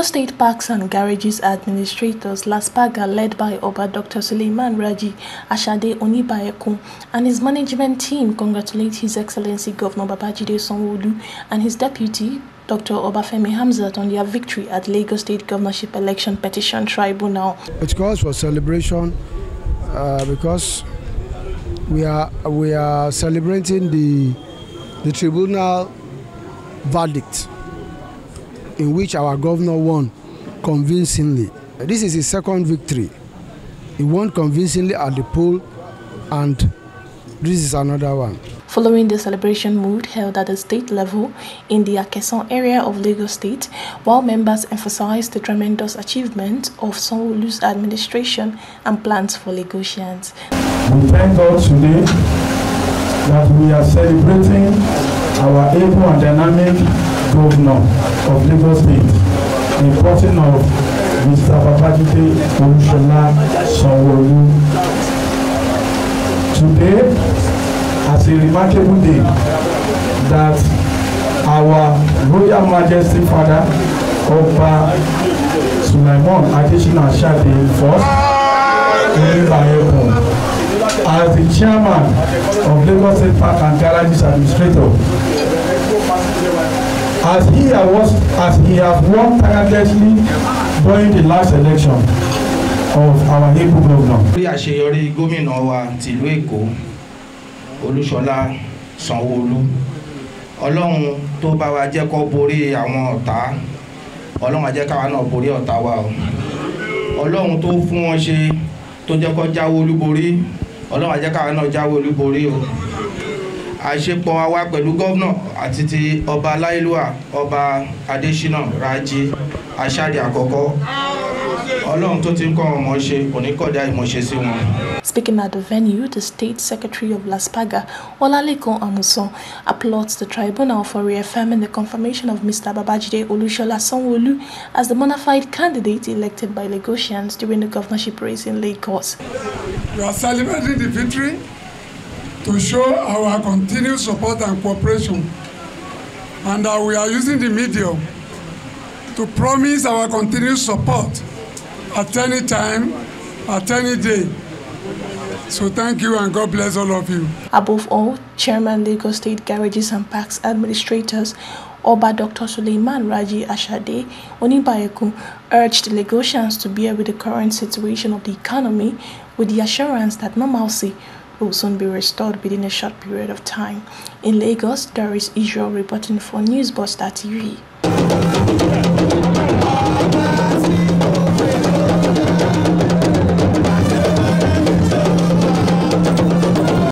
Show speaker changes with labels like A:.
A: Lagos State Parks and Garages Administrators LASPAGA, led by Oba Dr. Suleiman Raji Ashade Onibayekun and his management team, congratulate His Excellency Governor Babajide Sanwo-Olu and his deputy, Dr. Obafemi Hamzat, on their victory at Lagos State Governorship Election Petition Tribunal. It calls for celebration because we are celebrating the tribunal verdict in which our governor won convincingly. This is his second victory. He won convincingly at the poll, and this is another one. Following the celebration mood held at the state level in the Akesan area of Lagos State, while members emphasized the tremendous achievement of Sanwo-Olu's administration and plans for Lagosians.
B: We thank God today that we are celebrating our able and dynamic governor of Lagos State, the person of Mr. Babajide Sanwo-Olu. Today, as a remarkable day, that our Royal Majesty Father, Oba Suleiman Ashade I, as the chairman of Lagos State Park and Garages Administrator, as he has won tirelessly during the last election of our Igbo governor.
C: Bí àṣeyọrí gómìnà wa tìlú Èkó, Olúṣọlá Sanwó-Olú, Ọlọ́run tó bá wa jẹ́ kó borí àwọn ọ̀tá, Ọlọ́run á jẹ́ káwa náà borí ọ̀tá wa o. Ọlọ́run tó fún wọn ṣe tó jẹ́ kó jáwé olúborí, Ọlọ́run á jẹ́ káwa náà jáwé olúborí o. Àṣepọ̀ wa pẹ̀lú gọ́vnà àti ti ọba Aláìlúwà, ọba Adésínà Rájí Aṣáde àkọ́kọ́. Ọlọ́run tó ti ń kọ́ ọmọ ṣe kò ní kọjá ìmọ̀ṣe sí wọn.
A: Speaking at the venue, the State Secretary of LASPAGA, Olalekan Amusan, applauds the tribunal for reaffirming the confirmation of Mr. Babajide Olusola Sanwo-Olu as the bonafide candidate elected by Lagosians during the governorship race in Lagos.
D: We are celebrating the victory to show our continued support and cooperation, and that we are using the medium to promise our continued support at any time, at any day. So thank you and God bless all of you.
A: Above all, Chairman Lagos State Garages and Parks Administrators Oba Dr. Suleiman Raji Ashade Onibayekun urged Lagosians to bear with the current situation of the economy with the assurance that normalcy will soon be restored within a short period of time. In Lagos, there is Israel reporting for Newsbuster TV.